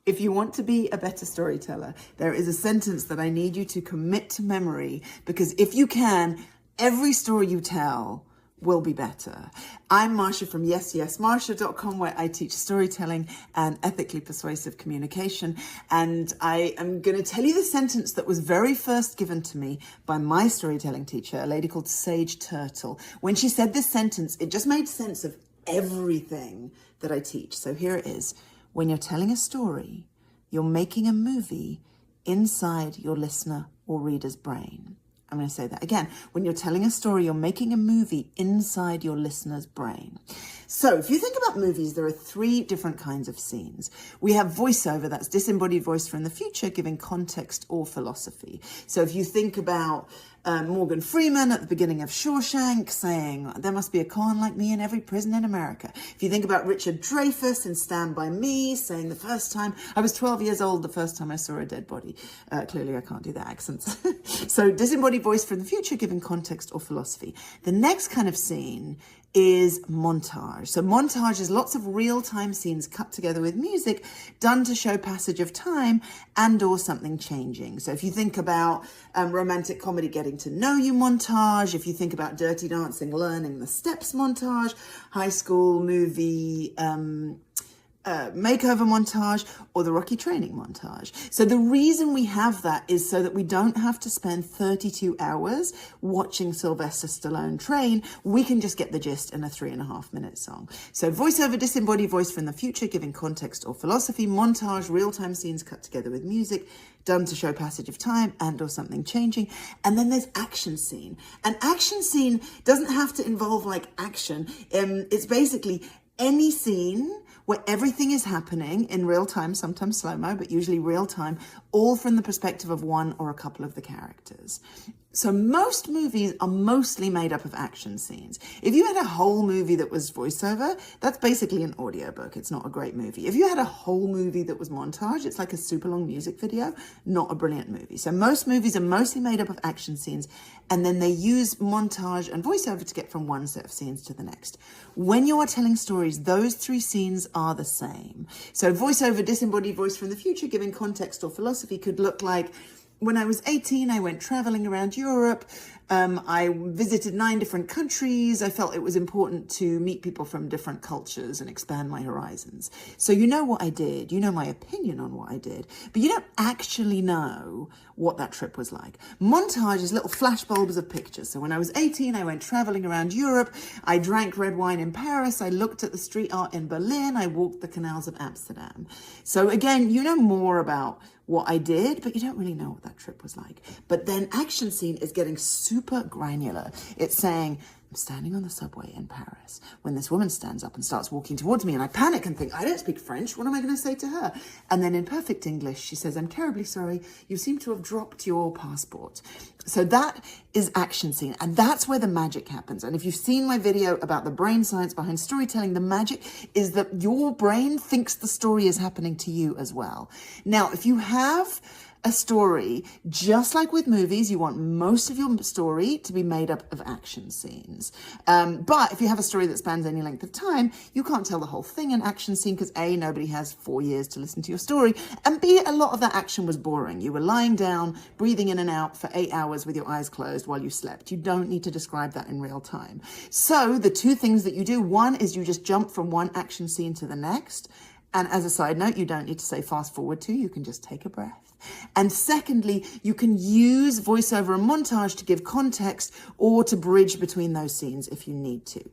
If you want to be a better storyteller, there is a sentence that I need you to commit to memory, because if you can, every story you tell will be better. I'm Marsha from yesyesmarsha.com, where I teach storytelling and ethically persuasive communication. And I am going to tell you the sentence that was very first given to me by my storytelling teacher, a lady called Sage Turtle. When she said this sentence, it just made sense of everything that I teach. So here it is. When you're telling a story, you're making a movie inside your listener or reader's brain. I'm going to say that again. When you're telling a story, you're making a movie inside your listener's brain. So if you think about movies, there are three different kinds of scenes. We have voiceover, that's disembodied voice from the future, giving context or philosophy. So if you think about Morgan Freeman at the beginning of Shawshank saying, there must be a con like me in every prison in America. If you think about Richard Dreyfuss in Stand By Me saying the first time, I was 12 years old the first time I saw a dead body. Clearly I can't do the accents. So disembodied voice from the future, giving context or philosophy. The next kind of scene is montage. So montage is lots of real-time scenes cut together with music done to show passage of time and or something changing. So if you think about romantic comedy Getting to Know You montage, if you think about Dirty Dancing Learning the Steps montage, High School Movie makeover montage, or the Rocky training montage. So the reason we have that is so that we don't have to spend 32 hours watching Sylvester Stallone train. We can just get the gist in a 3.5-minute song. So voiceover, disembodied voice from the future, giving context or philosophy. Montage, real-time scenes cut together with music, done to show passage of time and or something changing. And then there's action scene. An action scene doesn't have to involve like action. It's basically any scene where everything is happening in real time, sometimes slow-mo, but usually real time, all from the perspective of one or a couple of the characters. So most movies are mostly made up of action scenes. If you had a whole movie that was voiceover, that's basically an audiobook. It's not a great movie. If you had a whole movie that was montage, it's like a super long music video, not a brilliant movie. So most movies are mostly made up of action scenes, and then they use montage and voiceover to get from one set of scenes to the next. When you are telling stories, those three scenes are the same. So voiceover, disembodied voice from the future, giving context or philosophy could look like, when I was 18, I went traveling around Europe. I visited 9 different countries. I felt it was important to meet people from different cultures and expand my horizons. So you know what I did. You know my opinion on what I did, but you don't actually know what that trip was like. Montage is little flashbulbs of pictures. So when I was 18, I went traveling around Europe. I drank red wine in Paris. I looked at the street art in Berlin. I walked the canals of Amsterdam. So again, you know more about what I did, but you don't really know what that trip was like. But then action scene is getting super granular. It's saying, I'm standing on the subway in Paris when this woman stands up and starts walking towards me, and I panic and think, I don't speak French. What am I going to say to her? And then in perfect English, she says, I'm terribly sorry. You seem to have dropped your passport. So that is action scene. And that's where the magic happens. And if you've seen my video about the brain science behind storytelling, the magic is that your brain thinks the story is happening to you as well. Now, if you have a story, just like with movies, you want most of your story to be made up of action scenes. But if you have a story that spans any length of time, you can't tell the whole thing in action scene because A, nobody has 4 years to listen to your story, and B, a lot of that action was boring. You were lying down, breathing in and out for 8 hours with your eyes closed while you slept. You don't need to describe that in real time. So the two things that you do, one is you just jump from one action scene to the next. And as a side note, you don't need to say fast forward to, you can just take a breath. And secondly, you can use voiceover and montage to give context or to bridge between those scenes if you need to.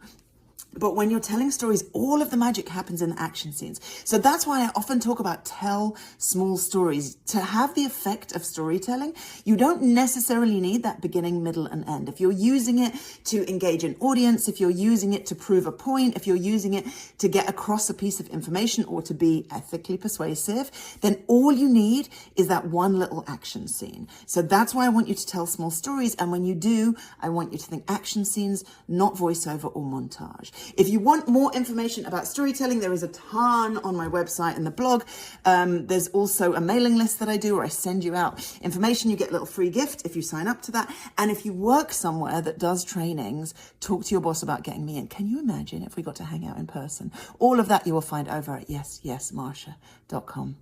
But when you're telling stories, all of the magic happens in the action scenes. So that's why I often talk about tell small stories. To have the effect of storytelling, you don't necessarily need that beginning, middle, and end. If you're using it to engage an audience, if you're using it to prove a point, if you're using it to get across a piece of information or to be ethically persuasive, then all you need is that one little action scene. So that's why I want you to tell small stories. And when you do, I want you to think action scenes, not voiceover or montage. If you want more information about storytelling, there is a ton on my website and the blog. There's also a mailing list that I do where I send you out information. You get a little free gift if you sign up to that. And if you work somewhere that does trainings, talk to your boss about getting me in. Can you imagine if we got to hang out in person? All of that you will find over at yesyesmarsha.com.